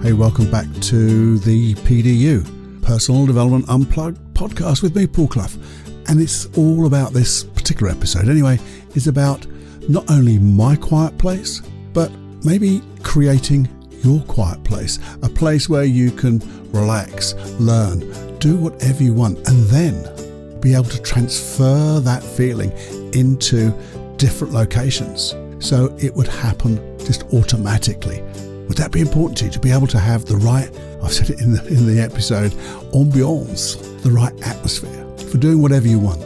Hey, welcome back to the PDU, Personal Development Unplugged podcast with me, Paul Clough. And it's all about this particular episode anyway, is about not only my quiet place, but maybe creating your quiet place, a place where you can relax, learn, do whatever you want, and then be able to transfer that feeling into different locations. So it would happen just automatically. Would that be important to you, to be able to have the right, I've said it in the episode, ambiance, the right atmosphere for doing whatever you want?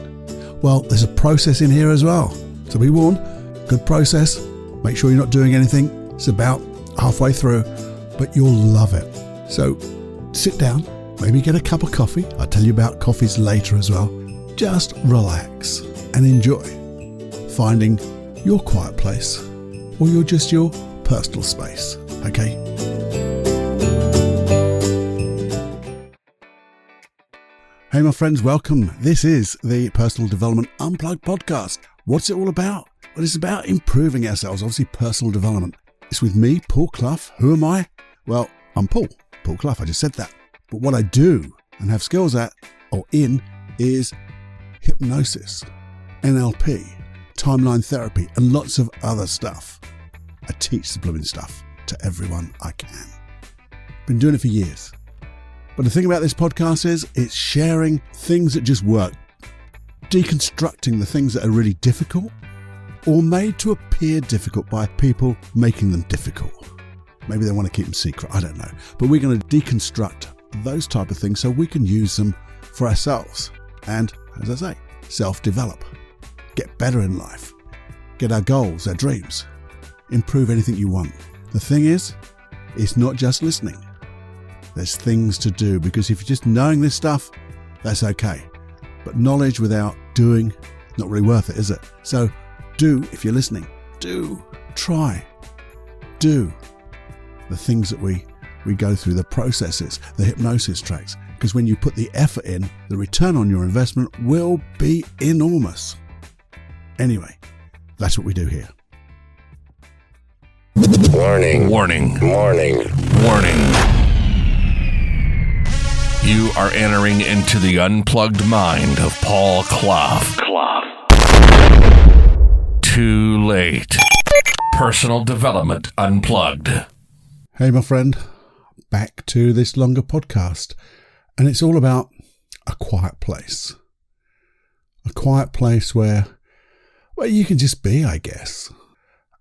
Well, there's a process in here as well. So be warned, good process. Make sure you're not doing anything. It's about halfway through, but you'll love it. So sit down, maybe get a cup of coffee. I'll tell you about coffees later as well. Just relax and enjoy finding your quiet place, or your personal space. Okay. Hey, my friends, welcome. This is the Personal Development Unplugged podcast. What's it all about? Well, it's about improving ourselves, obviously personal development. It's with me, Paul Clough. Who am I? Well, I'm Paul Clough. I just said that. But what I do and have skills at or in is hypnosis, NLP, timeline therapy, and lots of other stuff. I teach the blooming stuff to everyone I can. Been doing it for years. But the thing about this podcast is it's sharing things that just work, deconstructing the things that are really difficult or made to appear difficult by people making them difficult. Maybe they want to keep them secret, I don't know. But we're going to deconstruct those type of things so we can use them for ourselves. And, as I say, self-develop, get better in life, get our goals, our dreams, improve anything you want. The thing is, it's not just listening. There's things to do, because if you're just knowing this stuff, that's okay. But knowledge without doing, not really worth it, is it? So do, if you're listening, do, try, do the things that we go through, the processes, the hypnosis tracks. Because when you put the effort in, the return on your investment will be enormous. Anyway, that's what we do here. Warning. Warning. Warning. Warning. You are entering into the unplugged mind of Paul Clough. Too late. Personal Development Unplugged. Hey, my friend, back to this longer podcast. And it's all about a quiet place. A quiet place where you can just be, I guess.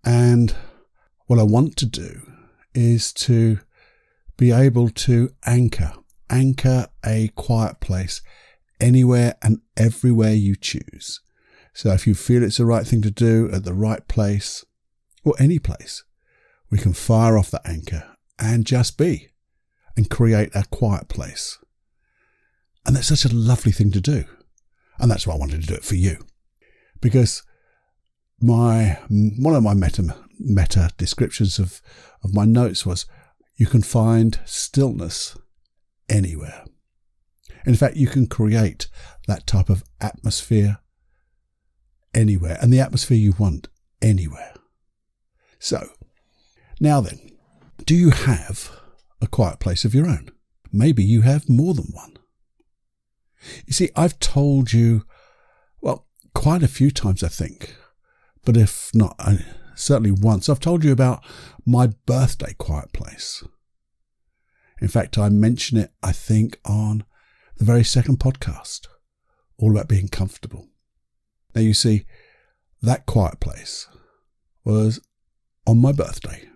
And what I want to do is to be able to anchor a quiet place anywhere and everywhere you choose. So if you feel it's the right thing to do at the right place or any place, we can fire off the anchor and just be and create a quiet place. And that's such a lovely thing to do. And that's why I wanted to do it for you. Because one of my meta descriptions of my notes was, you can find stillness anywhere. In fact, you can create that type of atmosphere anywhere, and the atmosphere you want anywhere. So, now then, do you have a quiet place of your own? Maybe you have more than one. You see, I've told you, well, quite a few times, I think, but if not, certainly once, I've told you about my birthday quiet place. In fact, I mention it, I think, on the very second podcast, all about being comfortable. Now, you see, that quiet place was on my birthday.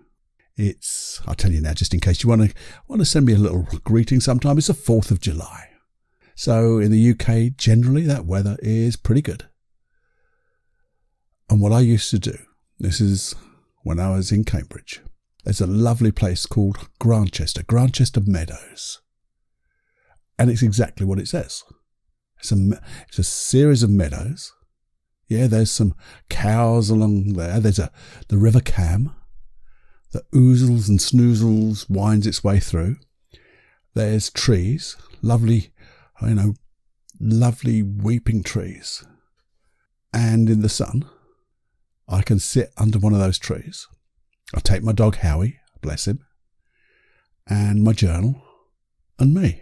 I'll tell you now, just in case you want to send me a little greeting sometime, it's the 4th of July. So in the UK, generally, that weather is pretty good. And what I used to do, this is when I was in Cambridge, there's a lovely place called Grantchester Meadows. And it's exactly what it says. It's a series of meadows. Yeah, there's some cows along there. There's the River Cam that oozles and snoozles, winds its way through. There's trees, lovely weeping trees. And in the sun, I can sit under one of those trees. I take my dog Howie, bless him, and my journal and me.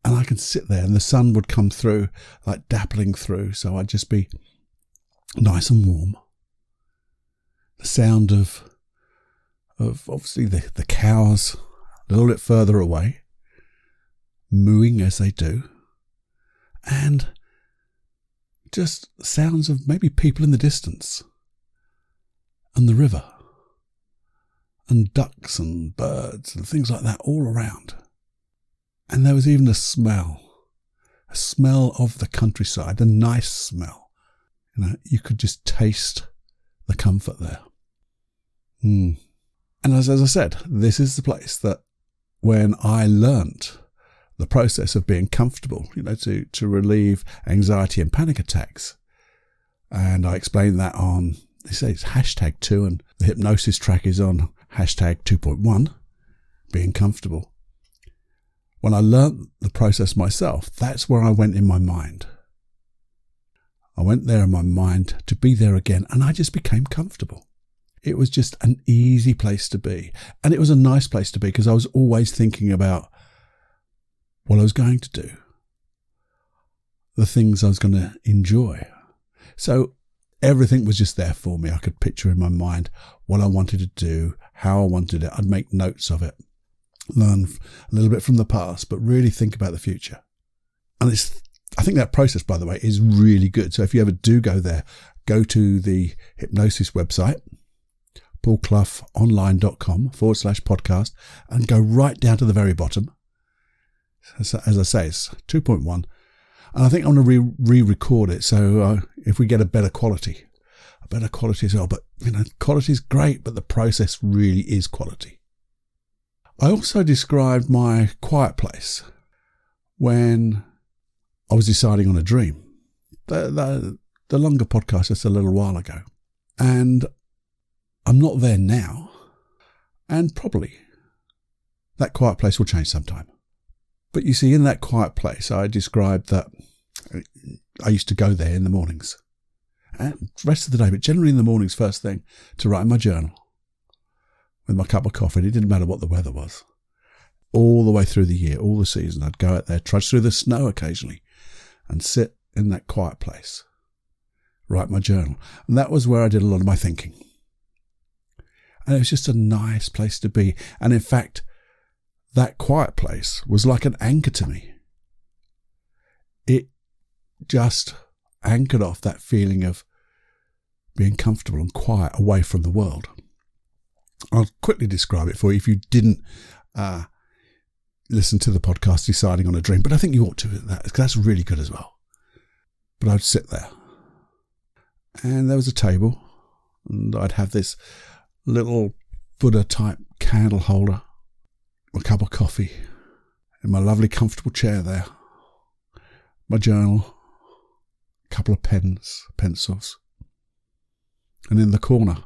And I can sit there and the sun would come through, like dappling through, so I'd just be nice and warm. The sound of obviously the cows a little bit further away, mooing as they do, and just sounds of maybe people in the distance, and the river, and ducks and birds and things like that all around. And there was even a smell of the countryside, a nice smell. You could just taste the comfort there. And as I said, this is the place that when I learnt the process of being comfortable, to relieve anxiety and panic attacks, and I explained that on, they say it's #2, and the hypnosis track is on #2.1, being comfortable. When I learnt the process myself, that's where I went in my mind. I went there in my mind to be there again, and I just became comfortable. It was just an easy place to be. And it was a nice place to be because I was always thinking about what I was going to do, the things I was going to enjoy. So everything was just there for me. I could picture in my mind what I wanted to do, how I wanted it. I'd make notes of it, learn a little bit from the past, but really think about the future. And I think that process, by the way, is really good. So if you ever do go there, go to the hypnosis website, paulcloughonline.com/podcast, and go right down to the very bottom. As I say, it's 2.1. And I think I'm going to re-record it. So if we get a better quality as well. But, quality is great, but the process really is quality. I also described my quiet place when I was deciding on a dream. The longer podcast just a little while ago. And I'm not there now. And probably that quiet place will change sometime. But you see, in that quiet place, I described that I used to go there in the mornings. And the rest of the day, but generally in the mornings, first thing, to write in my journal with my cup of coffee. And it didn't matter what the weather was. All the way through the year, all the season, I'd go out there, trudge through the snow occasionally, and sit in that quiet place, write my journal. And that was where I did a lot of my thinking. And it was just a nice place to be. And in fact, that quiet place was like an anchor to me. It just anchored off that feeling of being comfortable and quiet away from the world. I'll quickly describe it for you if you didn't listen to the podcast Deciding on a Dream, but I think you ought to, because that's really good as well. But I'd sit there, and there was a table, and I'd have this little Buddha-type candle holder, a cup of coffee, in my lovely comfortable chair there, my journal, a couple of pens, pencils, and in the corner,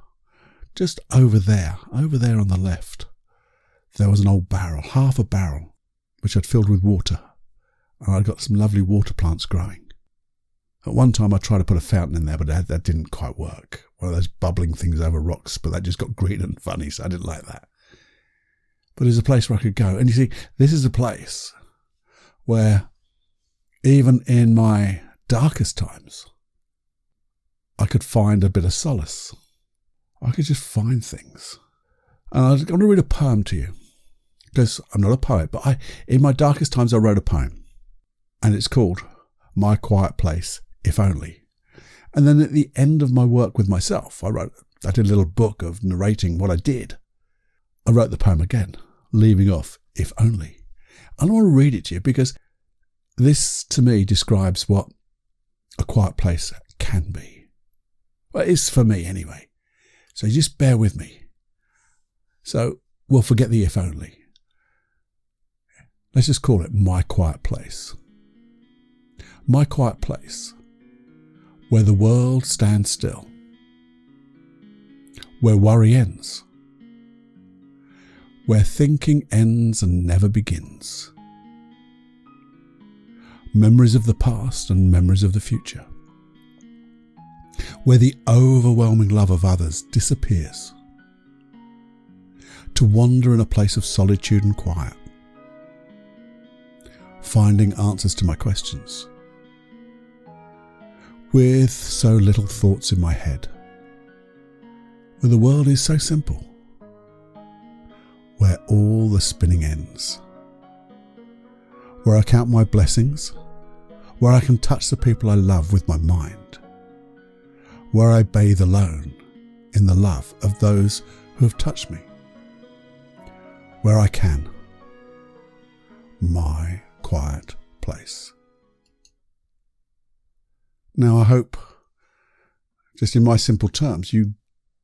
just over there on the left, there was an old barrel, half a barrel, which I'd filled with water, and I'd got some lovely water plants growing. At one time I tried to put a fountain in there, but that didn't quite work. One of those bubbling things over rocks, but that just got green and funny, so I didn't like that. But there's a place where I could go. And you see, this is a place where even in my darkest times, I could find a bit of solace. I could just find things. And I'm going to read a poem to you, because I'm not a poet, but in my darkest times I wrote a poem, and it's called My Quiet Place, If Only. And then at the end of my work with myself, I did a little book of narrating what I did. I wrote the poem again, leaving off If Only. And I want to read it to you because this to me describes what a quiet place can be. Well, it is for me anyway. So just bear with me. So we'll forget the if only. Let's just call it My Quiet Place. My quiet place, where the world stands still, where worry ends, where thinking ends and never begins. Memories of the past and memories of the future, where the overwhelming love of others disappears. to wander in a place of solitude and quiet, finding answers to my questions, with so little thoughts in my head, where the world is so simple, where all the spinning ends, where I count my blessings, where I can touch the people I love with my mind, where I bathe alone in the love of those who have touched me, where I can, my quiet place. Now I hope, just in my simple terms, you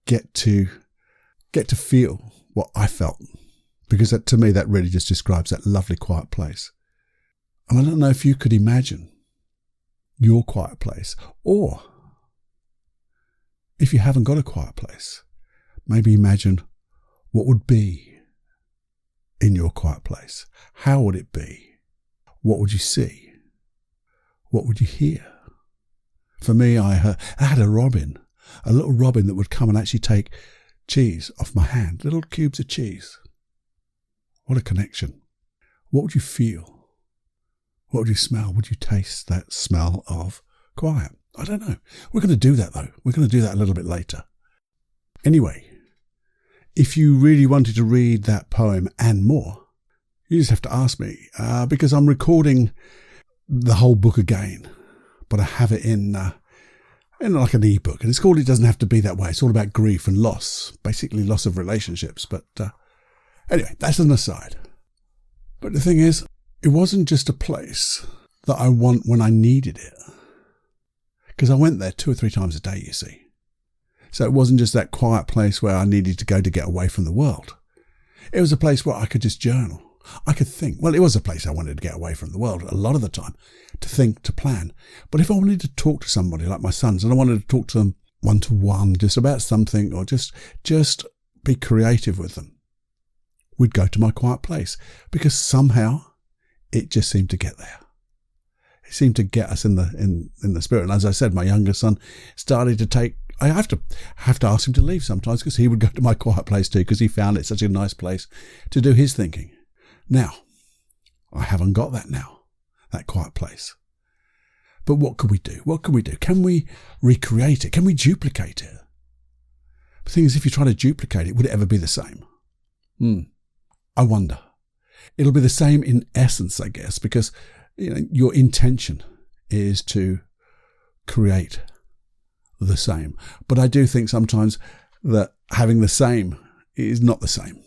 get to feel what I felt, because that, to me, that really just describes that lovely quiet place. And I don't know if you could imagine your quiet place, or if you haven't got a quiet place, maybe imagine what would be in your quiet place. How would it be? What would you see? What would you hear? For me, I had a little robin that would come and actually take cheese off my hand, little cubes of cheese. What a connection. What would you feel? What would you smell? Would you taste that smell of quiet? I don't know. We're going to do that though. We're going to do that a little bit later. Anyway, if you really wanted to read that poem and more, you just have to ask me, because I'm recording the whole book again, but I have it in like an ebook, and it's called It Doesn't Have to Be That Way. It's all about grief and loss, basically loss of relationships. But anyway, that's an aside. But the thing is, it wasn't just a place that I want when I needed it, because I went there 2 or 3 times a day, you see. So it wasn't just that quiet place where I needed to go to get away from the world. It was a place where I could just journal. I could think. Well, it was a place I wanted to get away from the world a lot of the time, to think, to plan. But if I wanted to talk to somebody like my sons, and I wanted to talk to them one-to-one, just about something, or just be creative with them, we'd go to my quiet place, because somehow it just seemed to get there. It seemed to get us in the spirit. And as I said, my younger son started to take. I have to ask him to leave sometimes, because he would go to my quiet place too, because he found it such a nice place to do his thinking. Now, I haven't got that now, that quiet place. But what could we do? What can we do? Can we recreate it? Can we duplicate it? The thing is, if you try to duplicate it, would it ever be the same? I wonder. It'll be the same in essence, I guess, because your intention is to create the same. But I do think sometimes that having the same is not the same.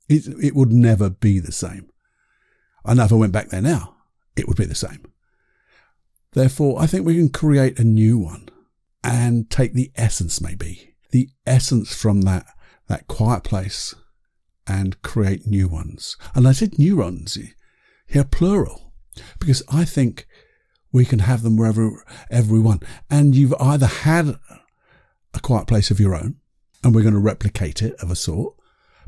It would never be the same. I know if I went back there now, it would be the same. Therefore, I think we can create a new one and take the essence, maybe, the essence from that quiet place, and create new ones. And I said new ones here, plural, because I think we can have them wherever we want. And you've either had a quiet place of your own, and we're going to replicate it of a sort.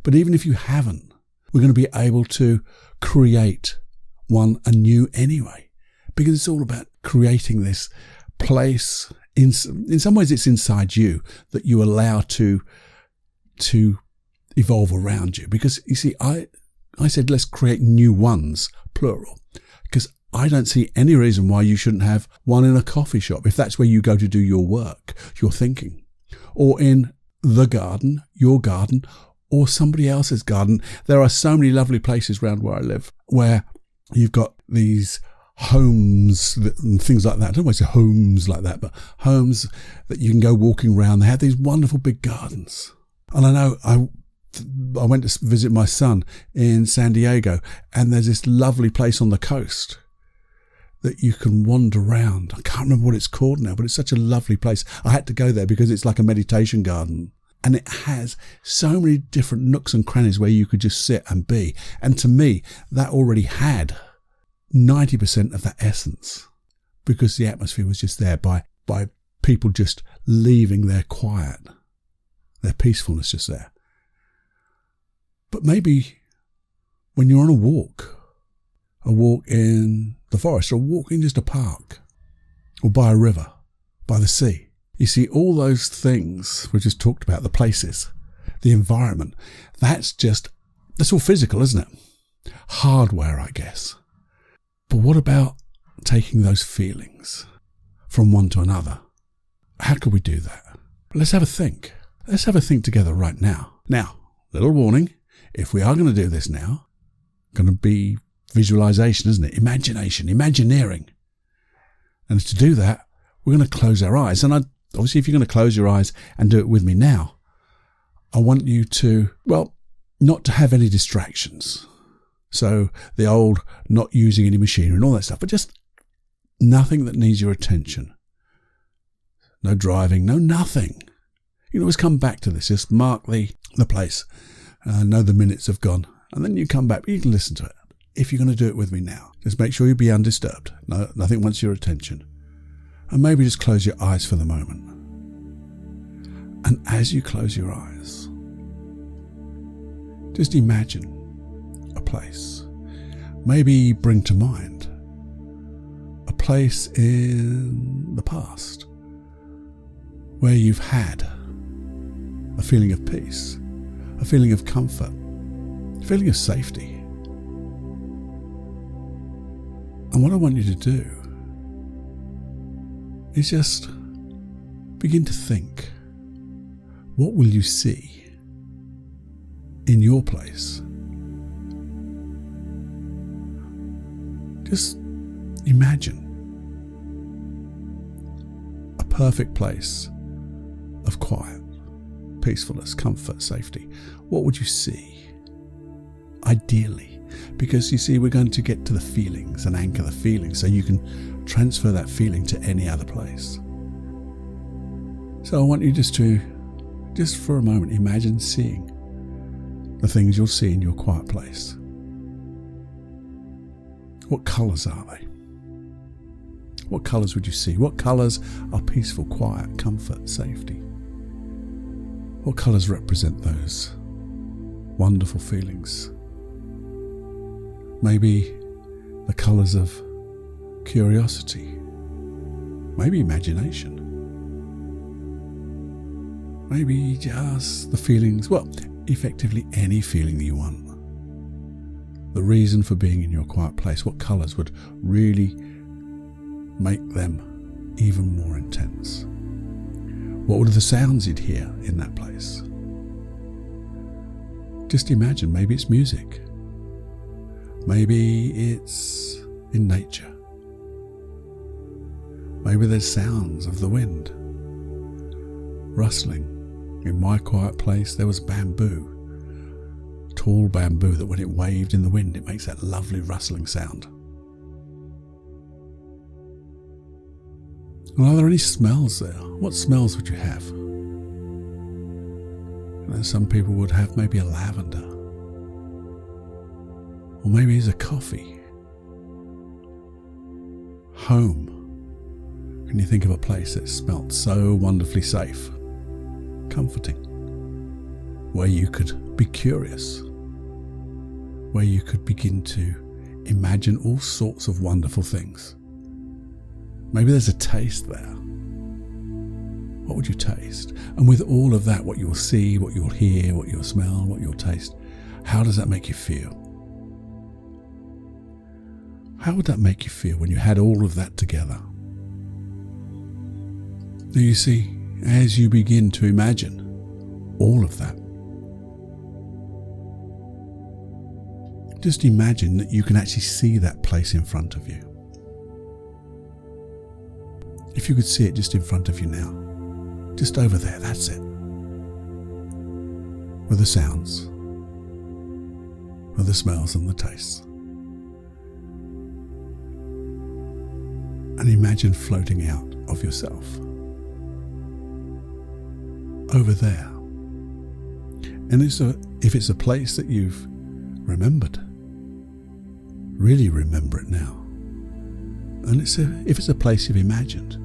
But even if you haven't, we're going to be able to create one anew anyway, because it's all about creating this place. In some ways, it's inside you that you allow to evolve around you. Because you see, I said let's create new ones, plural, because I don't see any reason why you shouldn't have one in a coffee shop, if that's where you go to do your work, your thinking, or in the garden, your garden, or somebody else's garden. There are so many lovely places around where I live where you've got these homes and things like that. I don't always say homes like that, but homes that you can go walking around. They have these wonderful big gardens. And I know I went to visit my son in San Diego, and there's this lovely place on the coast that you can wander around. I can't remember what it's called now, but it's such a lovely place. I had to go there because it's like a meditation garden. And it has so many different nooks and crannies where you could just sit and be. And to me, that already had 90% of that essence, because the atmosphere was just there by people just leaving their quiet, their peacefulness just there. But maybe when you're on a walk in the forest, or a walk in just a park, or by a river, by the sea, you see, all those things we just talked about, the places, the environment, that's just That's all physical, isn't it? Hardware, I guess. But what about taking those feelings from one to another? How could we do that? Let's have a think. Let's have a think together right now. Now, little warning, if we are going to do this now, going to be visualization, isn't it? Imagination, imagineering. And to do that, we're going to close our eyes. And obviously, if you're going to close your eyes and do it with me now, I want you to, not to have any distractions. So the old not using any machinery and all that stuff, but just nothing that needs your attention. No driving, no nothing. You can always come back to this. Just mark the place. Know the minutes have gone. And then you come back. You can listen to it. If you're going to do it with me now, just make sure you be undisturbed. No, nothing wants your attention. And maybe just close your eyes for the moment. And as you close your eyes, just imagine a place. Maybe bring to mind a place in the past where you've had a feeling of peace, a feeling of comfort, a feeling of safety. And what I want you to do is just begin to think, what will you see in your place? Just imagine a perfect place of quiet, peacefulness, comfort, safety. What would you see? Ideally, because you see, we're going to get to the feelings and anchor the feelings so you can transfer that feeling to any other place. So I want you just for a moment, imagine seeing the things you'll see in your quiet place. What colours are they? What colours would you see? What colours are peaceful, quiet, comfort, safety? What colours represent those wonderful feelings? Maybe the colours of curiosity, maybe imagination, maybe just the feelings, effectively any feeling that you want. The reason for being in your quiet place, what colours would really make them even more intense? What were the sounds you'd hear in that place? Just imagine, maybe it's music. Maybe it's in nature. Maybe there's sounds of the wind rustling. In my quiet place, there was bamboo. Tall bamboo that when it waved in the wind, it makes that lovely rustling sound. And are there any smells there? What smells would you have? Some people would have maybe a lavender. Or maybe it's a coffee. Home. Can you think of a place that smelt so wonderfully safe, comforting, where you could be curious, where you could begin to imagine all sorts of wonderful things? Maybe there's a taste there. What would you taste? And with all of that, what you'll see, what you'll hear, what you'll smell, what you'll taste, how does that make you feel? How would that make you feel when you had all of that together? Now you see, as you begin to imagine all of that, just imagine that you can actually see that place in front of you. If you could see it just in front of you now, just over there, that's it. With the sounds, with the smells and the tastes. And imagine floating out of yourself. Over there. And if it's a place that you've remembered, really remember it now. And if it's a place you've imagined,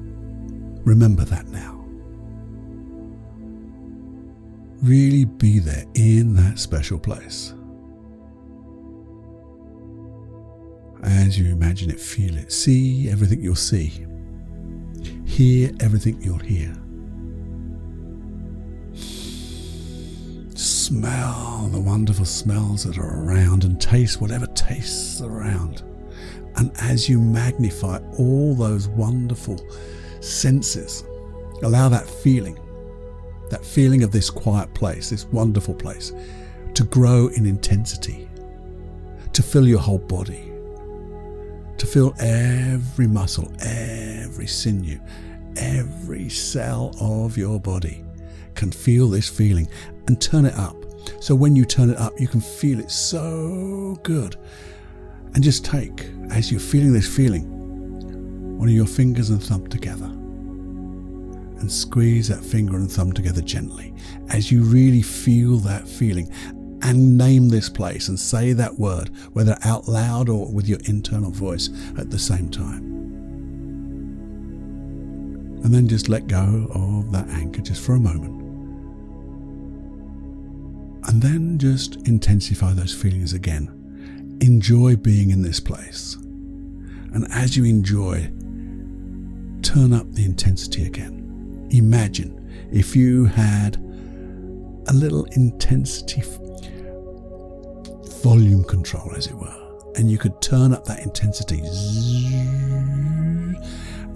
remember that now. Really be there in that special place. As you imagine it, feel it, see everything you'll see, hear everything you'll hear. smell the wonderful smells that are around and taste whatever tastes around. And as you magnify all those wonderful senses, allow that feeling of this quiet place, this wonderful place, to grow in intensity, to fill your whole body, to fill every muscle, every sinew, every cell of your body can feel this feeling, and turn it up. So when you turn it up, you can feel it so good. And just take, as you're feeling this feeling, one of your fingers and thumb together, and squeeze that finger and thumb together gently as you really feel that feeling, and name this place and say that word, whether out loud or with your internal voice at the same time. And then just let go of that anchor just for a moment. And then just intensify those feelings again. Enjoy being in this place. And as you enjoy, turn up the intensity again. Imagine if you had a little intensity volume control, as it were, and you could turn up that intensity.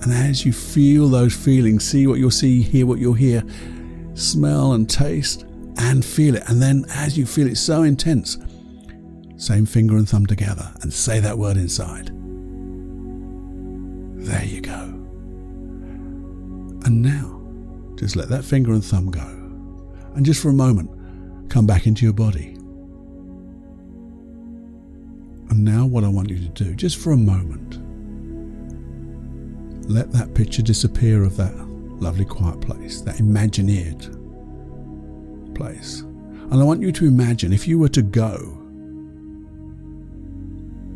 And as you feel those feelings, see what you'll see, hear what you'll hear, smell and taste and feel it. And then as you feel it so intense, same finger and thumb together and say that word inside. There you go. And now, just let that finger and thumb go. And just for a moment, come back into your body. And now what I want you to do, just for a moment, let that picture disappear of that lovely quiet place, that imagineered place. And I want you to imagine if you were to go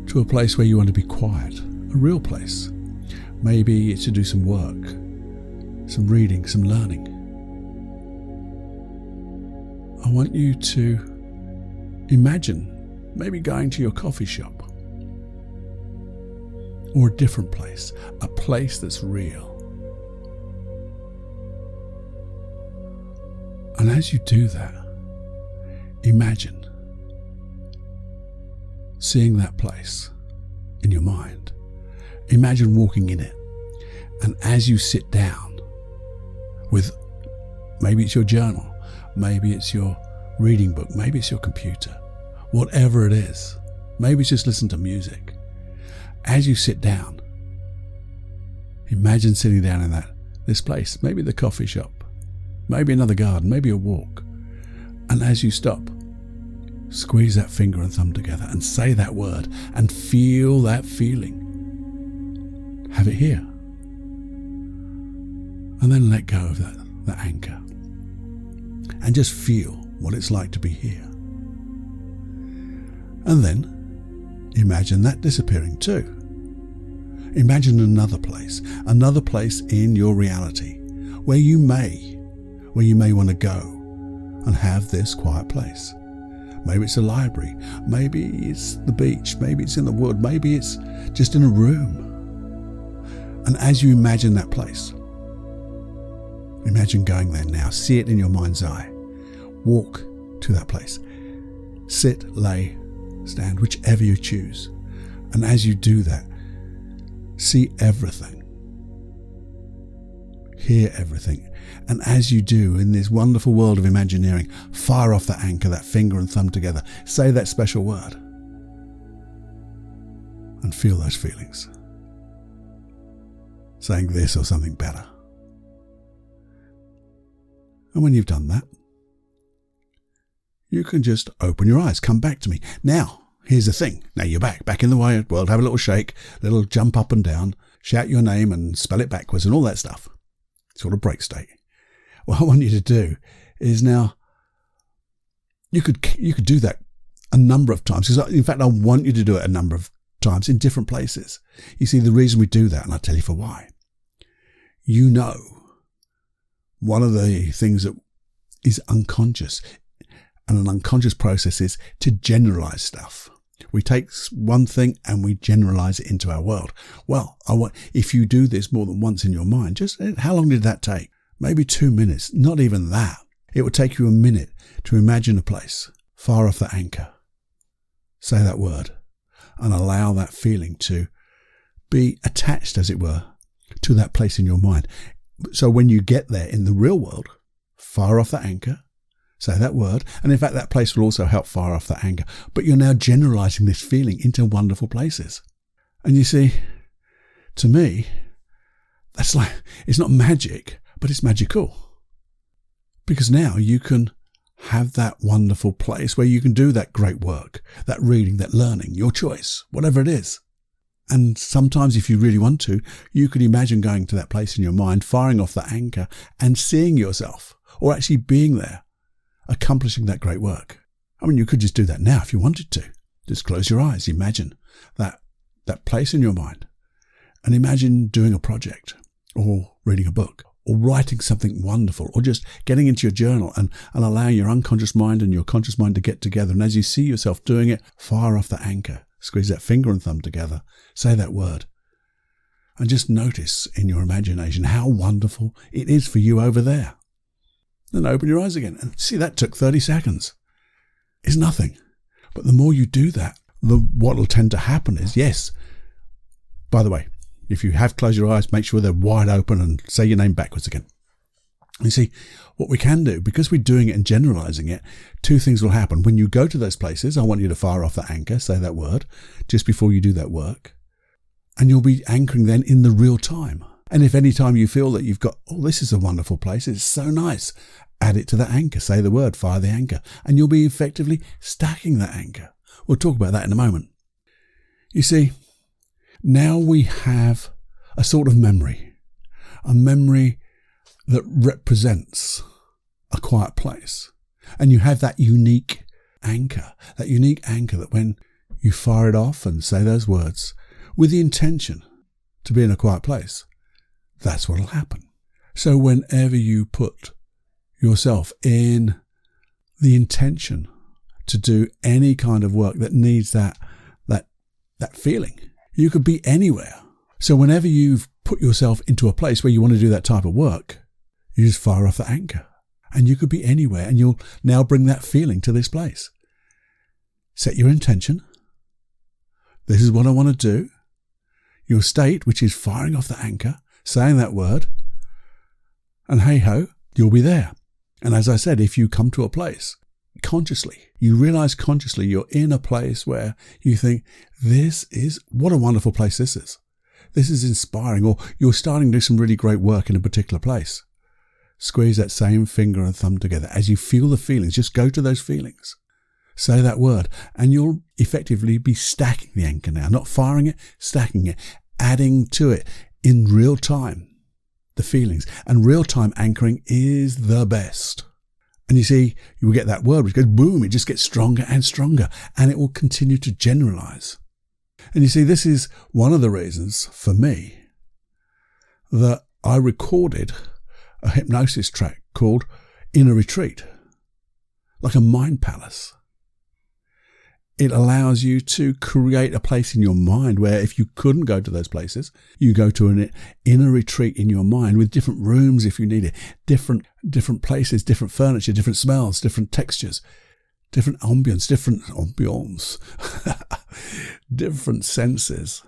to a place where you want to be quiet, a real place. Maybe it's to do some work, some reading, some learning. I want you to imagine maybe going to your coffee shop or a different place, a place that's real. And as you do that, imagine seeing that place in your mind. Imagine walking in it. And as you sit down with, maybe it's your journal, maybe it's your reading book, maybe it's your computer, whatever it is, maybe it's just listen to music. As you sit down, imagine sitting down in this place, maybe the coffee shop, maybe another garden, maybe a walk. And as you stop, squeeze that finger and thumb together and say that word and feel that feeling. Have it here. And then let go of that anchor. And just feel what it's like to be here. And then imagine that disappearing too. Imagine another place in your reality where you may want to go and have this quiet place. Maybe it's a library, maybe it's the beach, maybe it's in the wood, maybe it's just in a room. And as you imagine that place, imagine going there now. See it in your mind's eye. Walk to that place. Sit, lay, stand, whichever you choose. And as you do that, see everything. Hear everything. And as you do, in this wonderful world of Imagineering, fire off that anchor, that finger and thumb together. Say that special word. And feel those feelings. Saying this or something better. And when you've done that, you can just open your eyes, come back to me. Now, here's the thing. Now you're back in the world, have a little shake, a little jump up and down, shout your name and spell it backwards and all that stuff. Sort of break state. What I want you to do is now, you could do that a number of times. Because in fact, I want you to do it a number of times in different places. You see, the reason we do that, and I'll tell you for why. You know, one of the things that is unconscious, and an unconscious process is to generalize stuff. We take one thing and we generalize it into our world. Well, if you do this more than once in your mind, just how long did that take? Maybe 2 minutes, not even that. It will take you a minute to imagine a place far off the anchor. Say that word and allow that feeling to be attached, as it were, to that place in your mind. So when you get there in the real world, far off the anchor, say that word. And in fact, that place will also help far off the anchor. But you're now generalizing this feeling into wonderful places. And you see, to me, that's like, it's not magic, but it's magical. Because now you can have that wonderful place where you can do that great work, that reading, that learning, your choice, whatever it is. And sometimes if you really want to, you could imagine going to that place in your mind, firing off the anchor and seeing yourself, or actually being there, accomplishing that great work. I mean, you could just do that now if you wanted to. Just close your eyes, imagine that place in your mind, and imagine doing a project, or reading a book, or writing something wonderful, or just getting into your journal and allowing your unconscious mind and your conscious mind to get together. And as you see yourself doing it, fire off the anchor, squeeze that finger and thumb together, say that word, and just notice in your imagination how wonderful it is for you over there. Then open your eyes again and see that took 30 seconds. It's nothing. But the more you do that, what will tend to happen is, yes, by the way, if you have closed your eyes, make sure they're wide open and say your name backwards again. You see, what we can do, because we're doing it and generalizing it, two things will happen. When you go to those places, I want you to fire off the anchor, say that word, just before you do that work. And you'll be anchoring then in the real time. And if any time you feel that you've got, oh, this is a wonderful place, it's so nice, add it to that anchor, say the word, fire the anchor, and you'll be effectively stacking that anchor. We'll talk about that in a moment. You see, now we have a sort of memory, a memory that represents a quiet place. And you have that unique anchor that when you fire it off and say those words with the intention to be in a quiet place, that's what will happen. So whenever you put yourself in the intention to do any kind of work that needs that feeling, you could be anywhere. So whenever you've put yourself into a place where you want to do that type of work, you just fire off the anchor. And you could be anywhere, and you'll now bring that feeling to this place. Set your intention. This is what I want to do. Your state, which is firing off the anchor, saying that word, and hey ho, you'll be there. And as I said, if you come to a place consciously, you realize consciously you're in a place where you think, what a wonderful place this is. This is inspiring, or you're starting to do some really great work in a particular place. Squeeze that same finger and thumb together. As you feel the feelings, just go to those feelings. Say that word, and you'll effectively be stacking the anchor now, not firing it, stacking it, adding to it in real time, the feelings. And real time anchoring is the best. And you see, you will get that word which goes boom, it just gets stronger and stronger, and it will continue to generalize. And you see, this is one of the reasons for me that I recorded a hypnosis track called Inner Retreat, like a mind palace. It allows you to create a place in your mind where if you couldn't go to those places, you go to an inner retreat in your mind with different rooms if you need it, different places, different furniture, different smells, different textures, different ambience, different senses.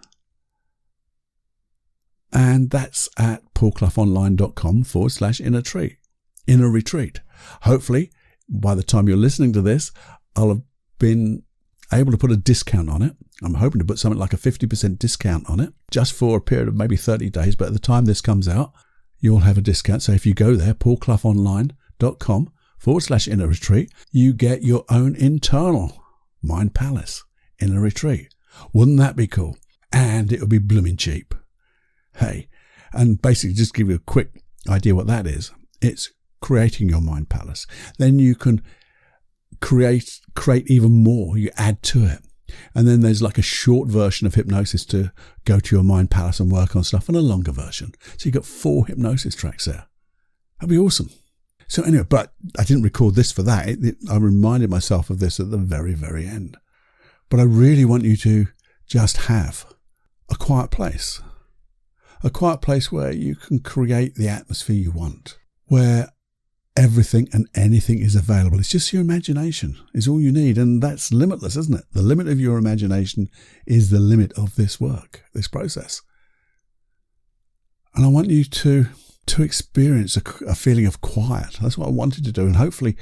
And that's at paulcloughonline.com/inner retreat. Hopefully, by the time you're listening to this, I'll have been able to put a discount on it. I'm hoping to put something like a 50% discount on it, just for a period of maybe 30 days. But at the time this comes out, you'll have a discount. So if you go there, paulcloughonline.com/inner retreat, you get your own internal mind palace, inner retreat. Wouldn't that be cool? And it'll be blooming cheap. Hey, and basically just give you a quick idea what that is. It's creating your mind palace. Then you can create even more. You add to it. And then there's like a short version of hypnosis to go to your mind palace and work on stuff, and a longer version. So you've got 4 hypnosis tracks there. That'd be awesome. So anyway, but I didn't record this for that. I reminded myself of this at the very, very end. But I really want you to just have a quiet place. A quiet place where you can create the atmosphere you want, where everything and anything is available. It's just your imagination is all you need. And that's limitless, isn't it? The limit of your imagination is the limit of this work, this process. And I want you to experience a feeling of quiet. That's what I wanted to do. And hopefully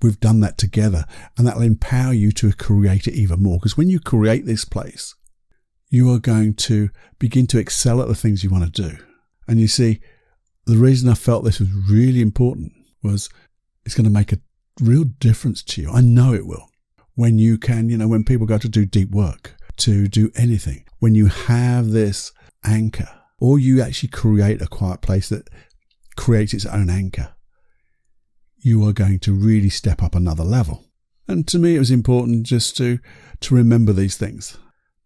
we've done that together, and that will empower you to create it even more. Because when you create this place, you are going to begin to excel at the things you want to do. And you see, the reason I felt this was really important was it's going to make a real difference to you. I know it will. When you can, when people go to do deep work, to do anything, when you have this anchor, or you actually create a quiet place that creates its own anchor, you are going to really step up another level. And to me, it was important just to remember these things,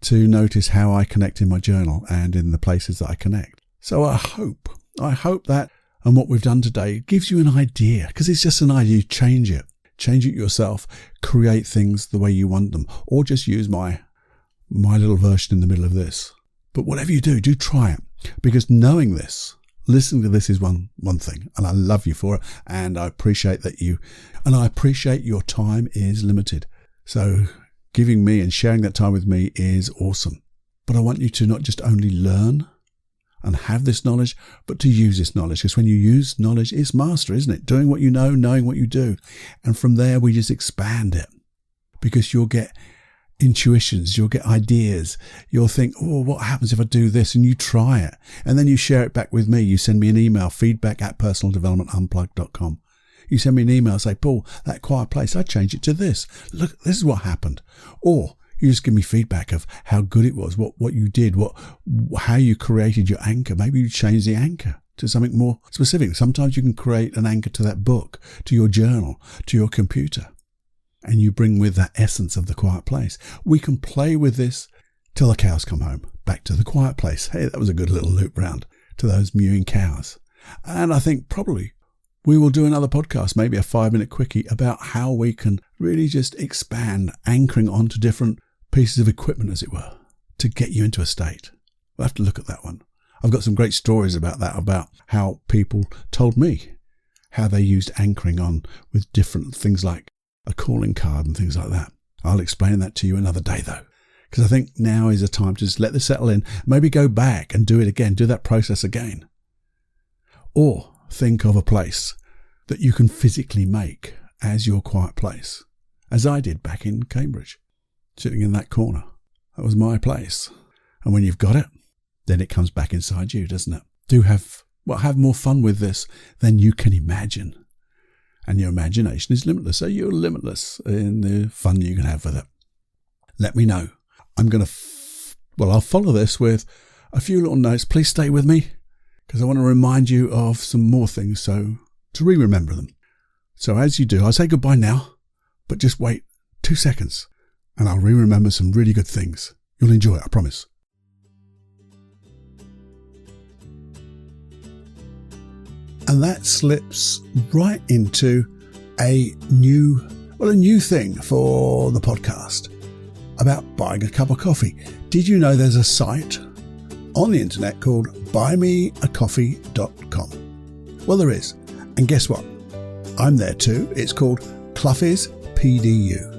to notice how I connect in my journal and in the places that I connect. So I hope that, and what we've done today gives you an idea, because it's just an idea. You change it yourself, create things the way you want them, or just use my little version in the middle of this. But whatever you do try it, because knowing this, listening to this is one thing, and I love you for it, and I appreciate your time is limited. So giving me and sharing that time with me is awesome. But I want you to not just only learn and have this knowledge, but to use this knowledge. Because when you use knowledge, it's master, isn't it? Doing what you know, knowing what you do. And from there, we just expand it. Because you'll get intuitions, you'll get ideas. You'll think, what happens if I do this? And you try it. And then you share it back with me. You send me an email, feedback@personaldevelopmentunplugged.com. You send me an email, say, Paul, that quiet place, I changed it to this. Look, this is what happened. Or you just give me feedback of how good it was, what you did, how you created your anchor. Maybe you change the anchor to something more specific. Sometimes you can create an anchor to that book, to your journal, to your computer, and you bring with that essence of the quiet place. We can play with this till the cows come home, back to the quiet place. Hey, that was a good little loop round to those mewing cows. And I think probably we will do another podcast, maybe a 5-minute quickie, about how we can really just expand, anchoring onto different pieces of equipment, as it were, to get you into a state. We'll have to look at that one. I've got some great stories about that, about how people told me how they used anchoring on with different things like a calling card and things like that. I'll explain that to you another day, though, because I think now is a time to just let this settle in, maybe go back and do it again, do that process again. Or think of a place that you can physically make as your quiet place, as I did back in Cambridge, sitting in that corner. That was my place. And when you've got it, then it comes back inside you, doesn't it? Have more fun with this than you can imagine. And your imagination is limitless, so you're limitless in the fun you can have with it. Let me know. I'm going to, I'll follow this with a few little notes. Please stay with me, because I want to remind you of some more things, so to remember them. So as you do, I'll say goodbye now, but just wait 2 seconds, and I'll remember some really good things. You'll enjoy it, I promise. And that slips right into a new thing for the podcast about buying a cup of coffee. Did you know there's a site on the internet called buymeacoffee.com? Well, there is. And guess what? I'm there too. It's called Cluffy's PDU.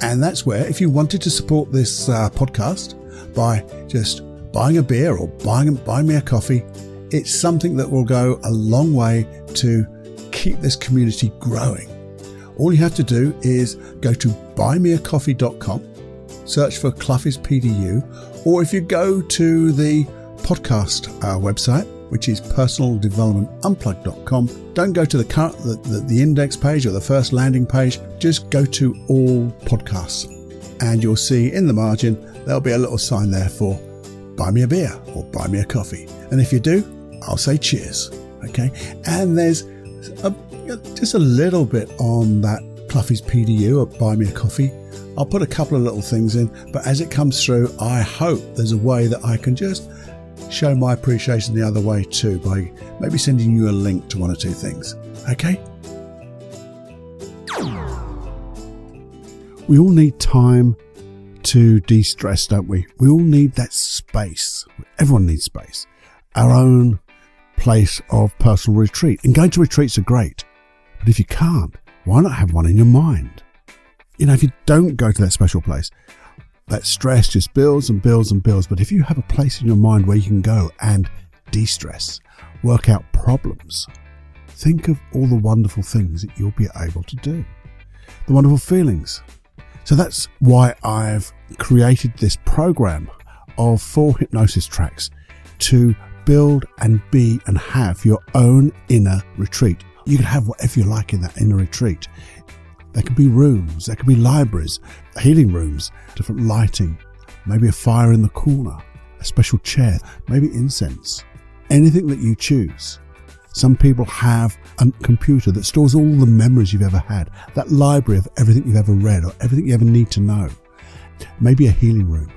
And that's where, if you wanted to support this podcast by just buying a beer or buying me a coffee, it's something that will go a long way to keep this community growing. All you have to do is go to buymeacoffee.com, search for Cluffy's PDU, or if you go to the podcast website, which is personaldevelopmentunplugged.com, don't go to the index page or the first landing page, just go to all podcasts, and you'll see in the margin there'll be a little sign there for buy me a beer or buy me a coffee. And if you do, I'll say cheers, okay? And there's just a little bit on that Cluffy's PDU or buy me a coffee. I'll put a couple of little things in, but as it comes through, I hope there's a way that I can just show my appreciation the other way too, by maybe sending you a link to one or two things, okay? We all need time to de-stress, don't we? We all need that space. Everyone needs space. Our own place of personal retreat. And going to retreats are great. But if you can't, why not have one in your mind? If you don't go to that special place, that stress just builds and builds and builds. But if you have a place in your mind where you can go and de-stress, work out problems, think of all the wonderful things that you'll be able to do, the wonderful feelings. So that's why I've created this program of 4 hypnosis tracks to build and be and have your own inner retreat. You can have whatever you like in that inner retreat. There could be rooms, there could be libraries, healing rooms, different lighting, maybe a fire in the corner, a special chair, maybe incense, anything that you choose. Some people have a computer that stores all the memories you've ever had, that library of everything you've ever read or everything you ever need to know. Maybe a healing room,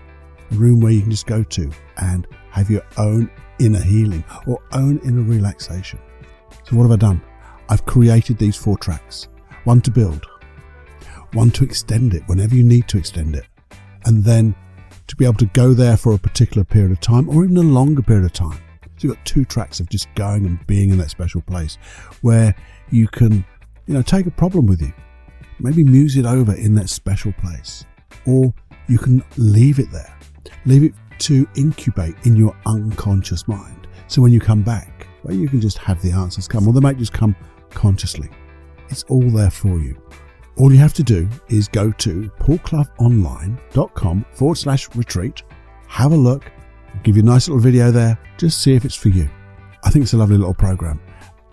a room where you can just go to and have your own inner healing or own inner relaxation. So what have I done? I've created these 4 tracks. 1 to build, 1 to extend it whenever you need to extend it, and then to be able to go there for a particular period of time or even a longer period of time. So you've got 2 tracks of just going and being in that special place where you can, take a problem with you, maybe muse it over in that special place, or you can leave it there, leave it to incubate in your unconscious mind. So when you come back, well, you can just have the answers come, or they might just come consciously. It's all there for you. All you have to do is go to paulcloughonline.com/retreat, have a look, give you a nice little video there, just see if it's for you. I think it's a lovely little program.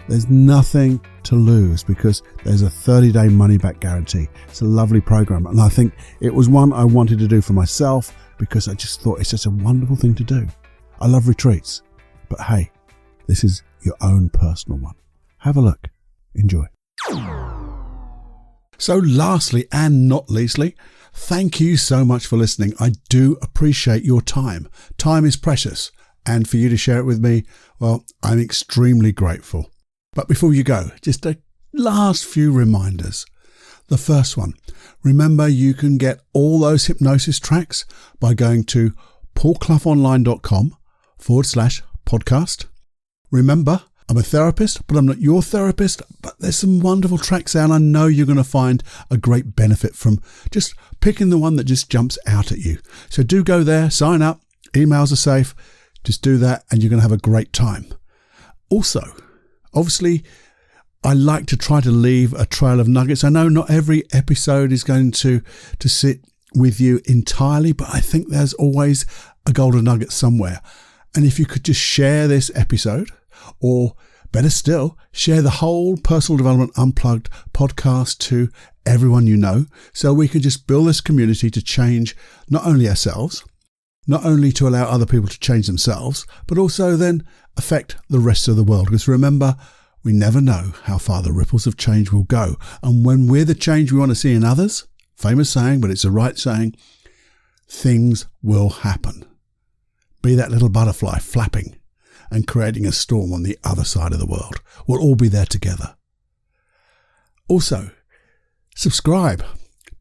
There's nothing to lose because there's a 30-day money-back guarantee. It's a lovely program, and I think it was one I wanted to do for myself because I just thought it's such a wonderful thing to do. I love retreats, but hey, this is your own personal one. Have a look. Enjoy. So lastly and not leastly, thank you so much for listening. I do appreciate your time. Time is precious, and for you to share it with me, well, I'm extremely grateful. But before you go, just a last few reminders. The first one, remember you can get all those hypnosis tracks by going to paulcloughonline.com/podcast. Remember, I'm a therapist, but I'm not your therapist, but there's some wonderful tracks out. I know you're going to find a great benefit from just picking the one that just jumps out at you. So do go there, sign up, emails are safe, just do that and you're going to have a great time. Also, obviously, I like to try to leave a trail of nuggets. I know not every episode is going to sit with you entirely, but I think there's always a golden nugget somewhere. And if you could just share this episode, or better still, share the whole Personal Development Unplugged podcast to everyone you know, so we can just build this community to change not only ourselves, not only to allow other people to change themselves, but also then affect the rest of the world. Because remember, we never know how far the ripples of change will go. And when we're the change we want to see in others, famous saying, but it's the right saying, things will happen. Be that little butterfly flapping and creating a storm on the other side of the world. We'll all be there together. Also, subscribe.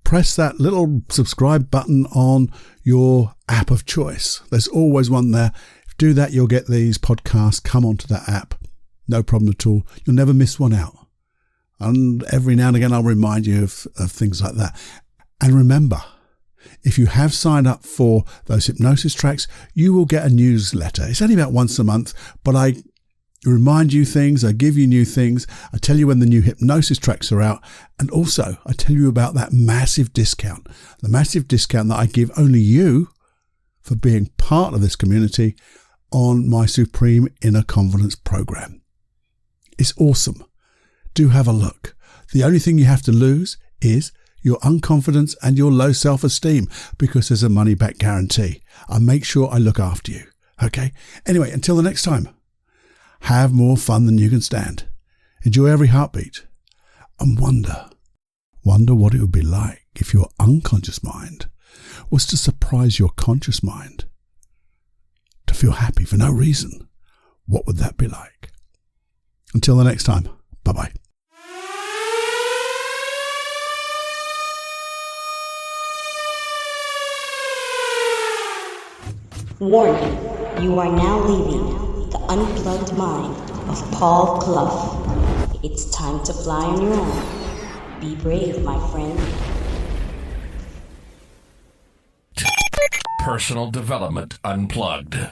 Press that little subscribe button on your app of choice. There's always one there. If you do that, you'll get these podcasts come onto that app. No problem at all. You'll never miss one out. And every now and again, I'll remind you of things like that. And remember, if you have signed up for those hypnosis tracks, you will get a newsletter. It's only about once a month, but I remind you things, I give you new things, I tell you when the new hypnosis tracks are out, and also I tell you about that massive discount, the massive discount that I give only you for being part of this community on my Supreme Inner Confidence program. It's awesome. Do have a look. The only thing you have to lose is your unconfidence and your low self-esteem, because there's a money-back guarantee. I make sure I look after you. Okay? Anyway, until the next time, have more fun than you can stand. Enjoy every heartbeat. And wonder what it would be like if your unconscious mind was to surprise your conscious mind. To feel happy for no reason. What would that be like? Until the next time, bye-bye. Warning, you are now leaving the unplugged mind of Paul Clough. It's time to fly on your own. Be brave, my friend. Personal Development Unplugged.